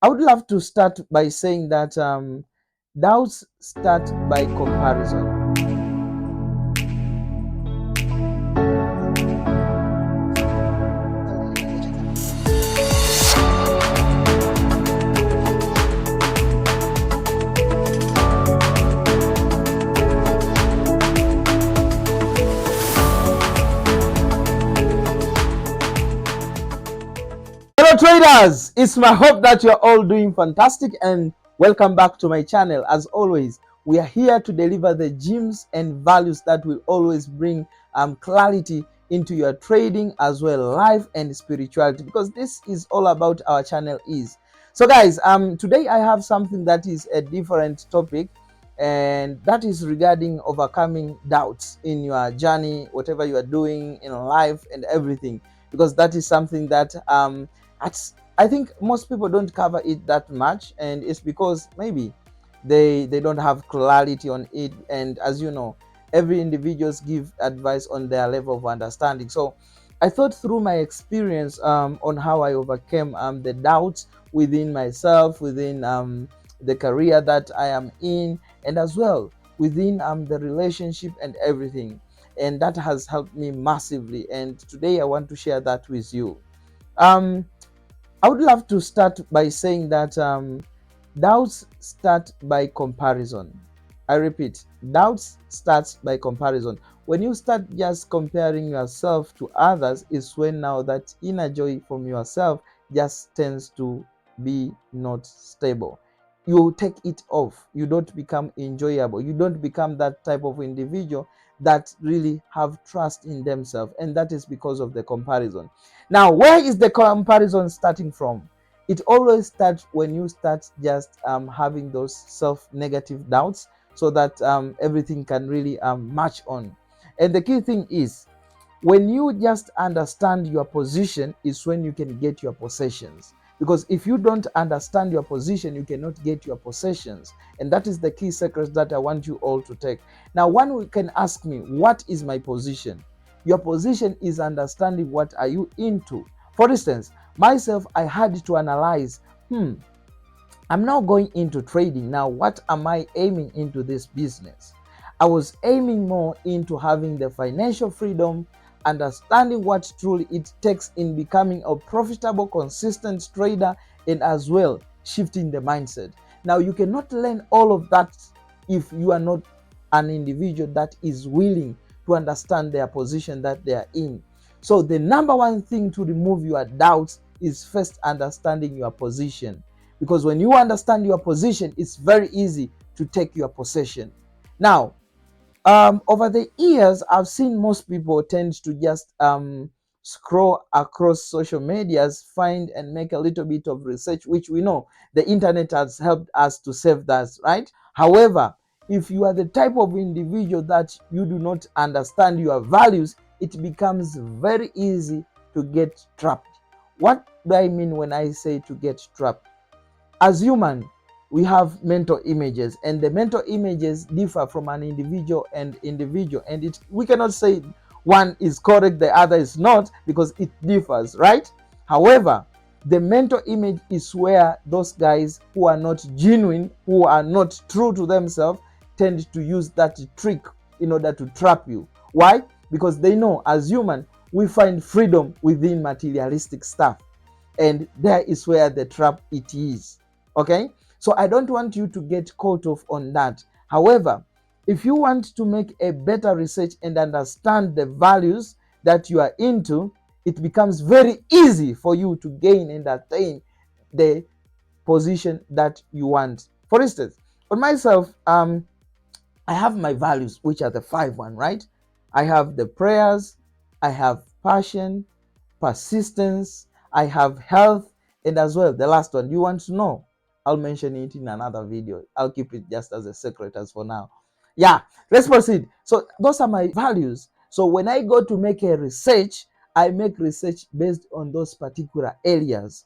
I would love to start by saying that doubts start by comparison. Hello traders, it's my hope that you're all doing fantastic and welcome back to my channel. As always, we are here to deliver the gems and values that will always bring clarity into your trading as well, life and spirituality, because this is all about our channel is. So guys, today I have something that is a different topic, and that is regarding overcoming doubts in your journey, whatever you are doing in life and everything, because that is something that I think most people don't cover it that much, and it's because maybe they don't have clarity on it. And as you know, every individuals give advice on their level of understanding. So I thought through my experience on how I overcame the doubts within myself, within the career that I am in, and as well within the relationship and everything. And that has helped me massively. And today I want to share that with you. Um, I would love to start by saying that doubts start by comparison. I repeat, doubts starts by comparison. When you start just comparing yourself to others, is when now that inner joy from yourself just tends to be not stable. You take it off. You don't become enjoyable. You don't become that type of individual that really have trust in themselves, and that is because of the comparison. Now, where is the comparison starting from? It always starts when you start just having those self-negative doubts, so that everything can really match on. And the key thing is, when you just understand your position is when you can get your possessions. Because if you don't understand your position, you cannot get your possessions. And that is the key secret that I want you all to take. Now, one can ask me, what is my position? Your position is understanding what are you into. For instance, myself, I had to analyze, I'm now going into trading. Now, what am I aiming into this business? I was aiming more into having the financial freedom, understanding what truly it takes in becoming a profitable, consistent trader, and as well shifting the mindset. Now, you cannot learn all of that if you are not an individual that is willing to understand their position that they are in. So, the number one thing to remove your doubts is first understanding your position. Because when you understand your position, it's very easy to take your possession. Now, over the years, I've seen most people tend to just scroll across social medias, find and make a little bit of research, which we know the internet has helped us to save that, right? However, if you are the type of individual that you do not understand your values, it becomes very easy to get trapped. What do I mean when I say to get trapped? As human, we have mental images, and the mental images differ from an individual and individual, and we cannot say one is correct, the other is not, because it differs, right? However, the mental image is where those guys who are not genuine, who are not true to themselves, tend to use that trick in order to trap you. Why? Because they know as human, we find freedom within materialistic stuff, and there is where the trap it is. Okay, so I don't want you to get caught off on that. However, if you want to make a better research and understand the values that you are into, it becomes very easy for you to gain and attain the position that you want. For instance, on myself, I have my values, which are the 5 1, right? I have the prayers, I have passion, persistence, I have health, and as well the last one. Do you want to know? I'll mention it in another video. I'll keep it just as a secret as for now. Yeah, let's proceed. So those are my values. So when I go to make a research, I make research based on those particular areas.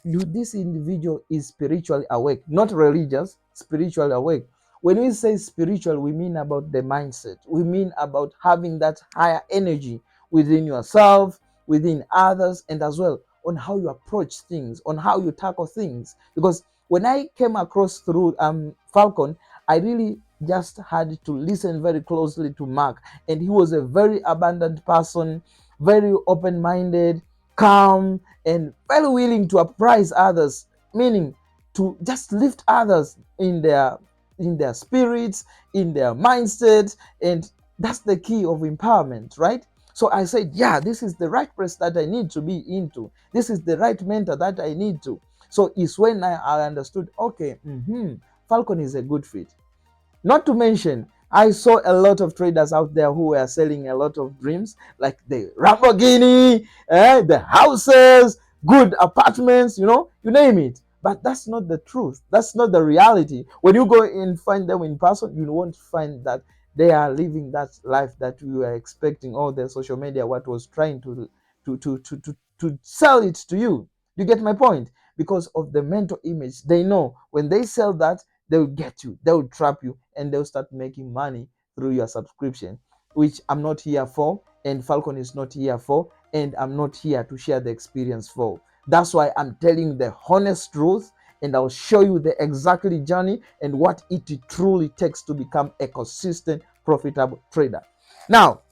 This individual is spiritually awake, not religious, spiritually awake. When we say spiritual, we mean about the mindset. We mean about having that higher energy within yourself, within others, and as well on how you approach things, on how you tackle things. Because when I came across through Falcon, I really just had to listen very closely to Mark, and he was a very abundant person, very open-minded, calm, and very willing to apprise others, meaning to just lift others in their spirits, in their mindset, and that's the key of empowerment, right? So I said, yeah, this is the right place that I need to be into. This is the right mentor that I need to. So it's when I understood, okay, Falcon is a good fit. Not to mention, I saw a lot of traders out there who were selling a lot of dreams, like the Lamborghini, the houses, good apartments, you name it. But that's not the truth. That's not the reality. When you go and find them in person, you won't find that they are living that life that we were expecting, or the social media what was trying to sell it to you. You get my point? Because of the mental image, they know when they sell that, they will get you, they will trap you, and they'll start making money through your subscription, which I'm not here for, and Falcon is not here for, and I'm not here to share the experience for. That's why I'm telling the honest truth, and I'll show you the exactly journey and what it truly takes to become a consistent, profitable trader. Now,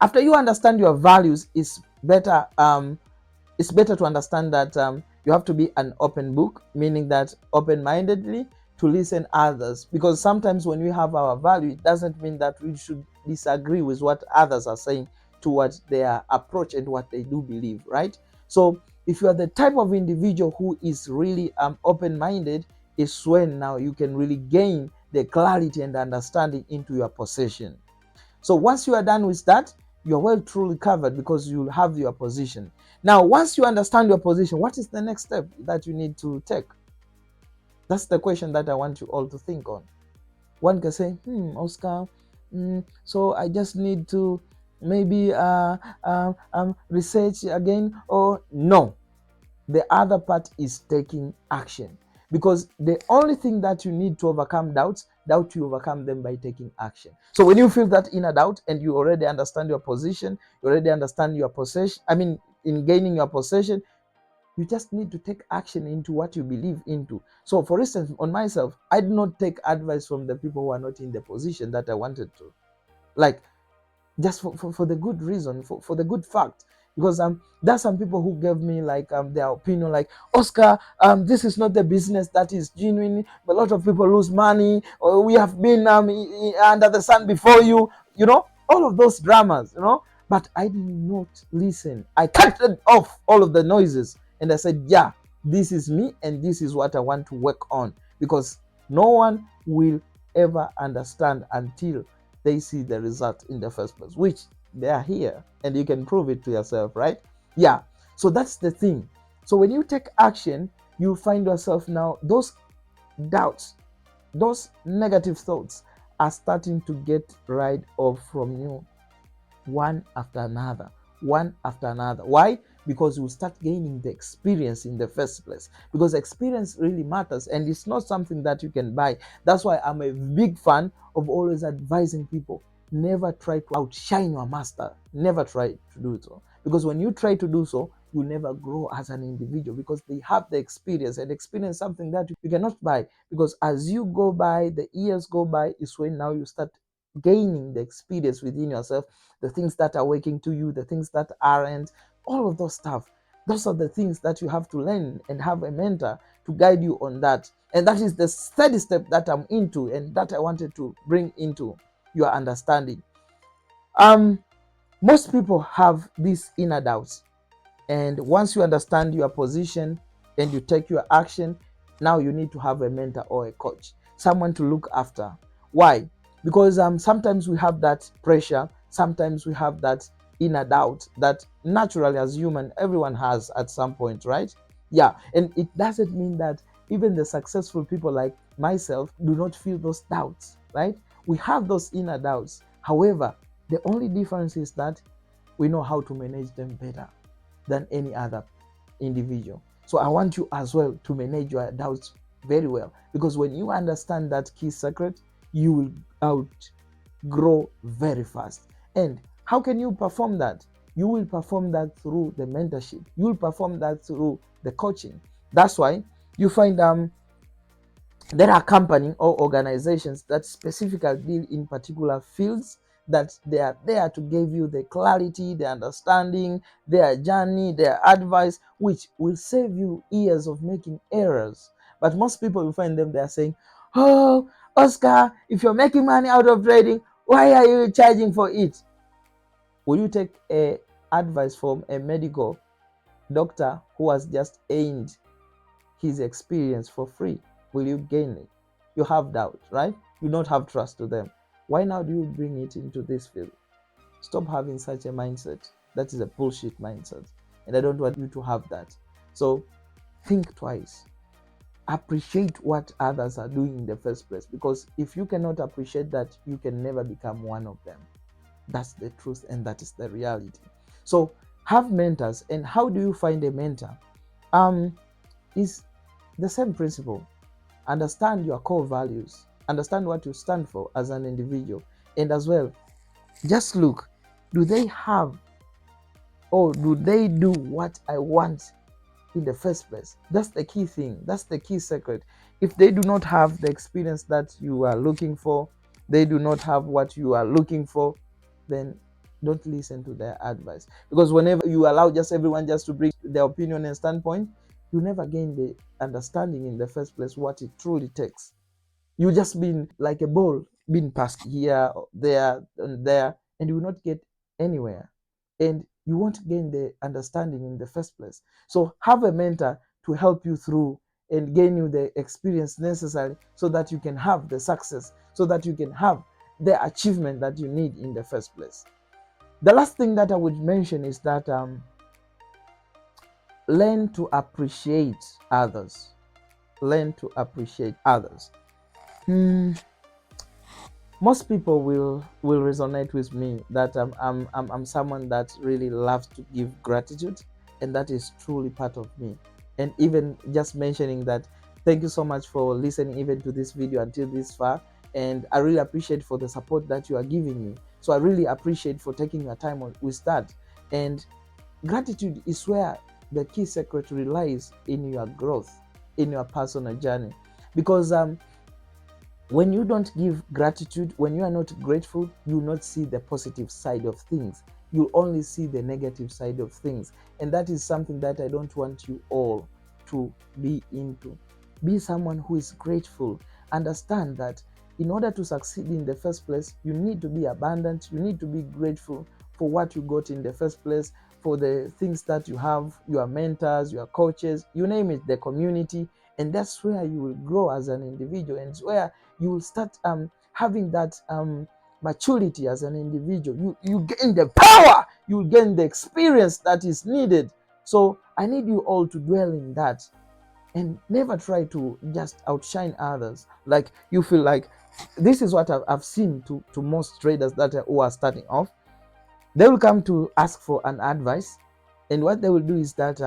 after you understand your values, it's better to understand that you have to be an open book, meaning that open-mindedly to listen others. Because sometimes when we have our value, it doesn't mean that we should disagree with what others are saying towards their approach and what they do believe, right? So if you are the type of individual who is really open-minded, is when now you can really gain the clarity and understanding into your possession. So once you are done with that, you're well truly covered, because you'll have your position. Now, once you understand your position, what is the next step that you need to take? That's the question that I want you all to think on. One can say, Oscar, so I just need to maybe research again, or no. The other part is taking action. Because the only thing that you need to overcome doubts, you overcome them by taking action. So when you feel that inner doubt and you already understand your position, you already understand your possession, in gaining your possession, you just need to take action into what you believe into. So for instance, on myself, I do not take advice from the people who are not in the position that I wanted to. Like, just for the good reason, for the good fact. Because there's some people who gave me like their opinion, like, Oscar, this is not the business that is genuine, but a lot of people lose money, or we have been under the sun before you, all of those dramas, but I did not listen. I cut off all of the noises, and I said, yeah, this is me, and this is what I want to work on. Because no one will ever understand until they see the result in the first place, which they are here, and you can prove it to yourself, right? Yeah. So that's the thing. So when you take action, you find yourself now, those doubts, those negative thoughts are starting to get rid of from you, one after another, one after another. Why? Because you start gaining the experience in the first place. Because experience really matters, and it's not something that you can buy. That's why I'm a big fan of always advising people, never try to outshine your master. Never try to do so. Because when you try to do so, you never grow as an individual, because they have the experience, and experience something that you cannot buy. Because as you go by, the years go by, is when now you start gaining the experience within yourself, the things that are working to you, the things that aren't, all of those stuff. Those are the things that you have to learn, and have a mentor to guide you on that. And that is the steady step that I'm into, and that I wanted to bring into your understanding. Most people have these inner doubts, and once you understand your position and you take your action, now you need to have a mentor or a coach, someone to look after. Why? Because sometimes we have that pressure, sometimes we have that inner doubt that naturally, as human, everyone has at some point, right? Yeah, and it doesn't mean that even the successful people like myself do not feel those doubts, right? We have those inner doubts. However, the only difference is that we know how to manage them better than any other individual. So I want you as well to manage your doubts very well, because when you understand that key secret, you will outgrow very fast. And how can you perform that? you will perform that through the mentorship. You will perform that through the coaching. That's why you find there are companies or organizations that specifically deal in particular fields, that they are there to give you the clarity, the understanding, their journey, their advice, which will save you years of making errors. But most people, will find them, they are saying, "Oh, Oscar, if you're making money out of trading, why are you charging for it?" Will you take a advice from a medical doctor who has just earned his experience for free? Will you gain it? You have doubt, right? You don't have trust to them. Why now do you bring it into this field? Stop having such a mindset. That is a bullshit mindset. And I don't want you to have that. So think twice. Appreciate what others are doing in the first place. Because if you cannot appreciate that, you can never become one of them. That's the truth, and that is the reality. So have mentors. And how do you find a mentor? Is the same principle. Understand your core values, understand what you stand for as an individual, and as well, just look, do they have, or do they do what I want in the first place? That's the key thing. That's the key secret. If they do not have the experience that you are looking for, they do not have what you are looking for, then don't listen to their advice. Because whenever you allow just everyone just to bring their opinion and standpoint, you never gain the understanding in the first place what it truly takes. You just been like a ball being passed here, there, and you will not get anywhere. And you won't gain the understanding in the first place. So have a mentor to help you through and gain you the experience necessary so that you can have the success, so that you can have the achievement that you need in the first place. The last thing that I would mention is that learn to appreciate others. Learn to appreciate others. Most people will resonate with me that I'm someone that really loves to give gratitude, and that is truly part of me. And even just mentioning that, thank you so much for listening even to this video until this far, and I really appreciate for the support that you are giving me. So I really appreciate for taking your time with that. And gratitude is where the key secret relies in your growth, in your personal journey. Because when you don't give gratitude, when you are not grateful, you will not see the positive side of things. You only see the negative side of things. And that is something that I don't want you all to be into. Be someone who is grateful. Understand that in order to succeed in the first place, you need to be abundant. You need to be grateful for what you got in the first place, for the things that you have, your mentors, your coaches, you name it, the community. And that's where you will grow as an individual, and it's where you will start having that maturity as an individual. You gain the power, you gain the experience that is needed. So I need you all to dwell in that, and never try to just outshine others. Like you feel like, this is what I've seen to most traders that who are starting off. They will come to ask for an advice, and what they will do is that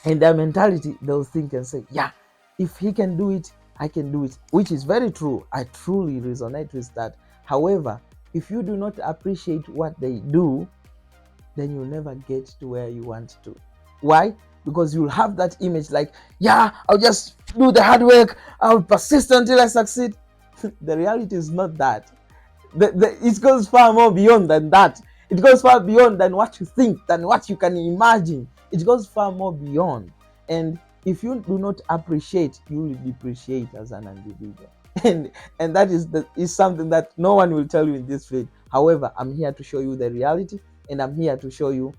in their mentality, they'll think and say, yeah, if he can do it, I can do it, which is very true. I truly resonate with that. However, if you do not appreciate what they do, then you'll never get to where you want to. Why? Because you'll have that image like, yeah, I'll just do the hard work, I'll persist until I succeed. The reality is not that. It goes far more beyond than that. It goes far beyond than what you think, than what you can imagine. It goes far more beyond. And if you do not appreciate, you will depreciate as an individual. And that is something that no one will tell you in this field. However, I'm here to show you the reality, and I'm here to show you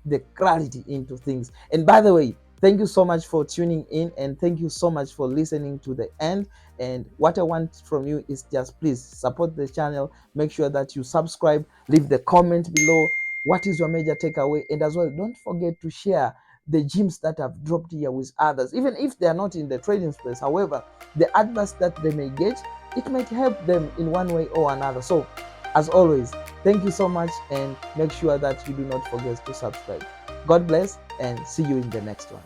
the clarity into things. And by the way, thank you so much for tuning in, and thank you so much for listening to the end. And what I want from you is just please support the channel. Make sure that you subscribe, leave the comment below. What is your major takeaway? And as well, don't forget to share the gems that I've dropped here with others, even if they are not in the trading space. However, the advice that they may get, it might help them in one way or another. So as always, thank you so much, and make sure that you do not forget to subscribe. God bless, and see you in the next one.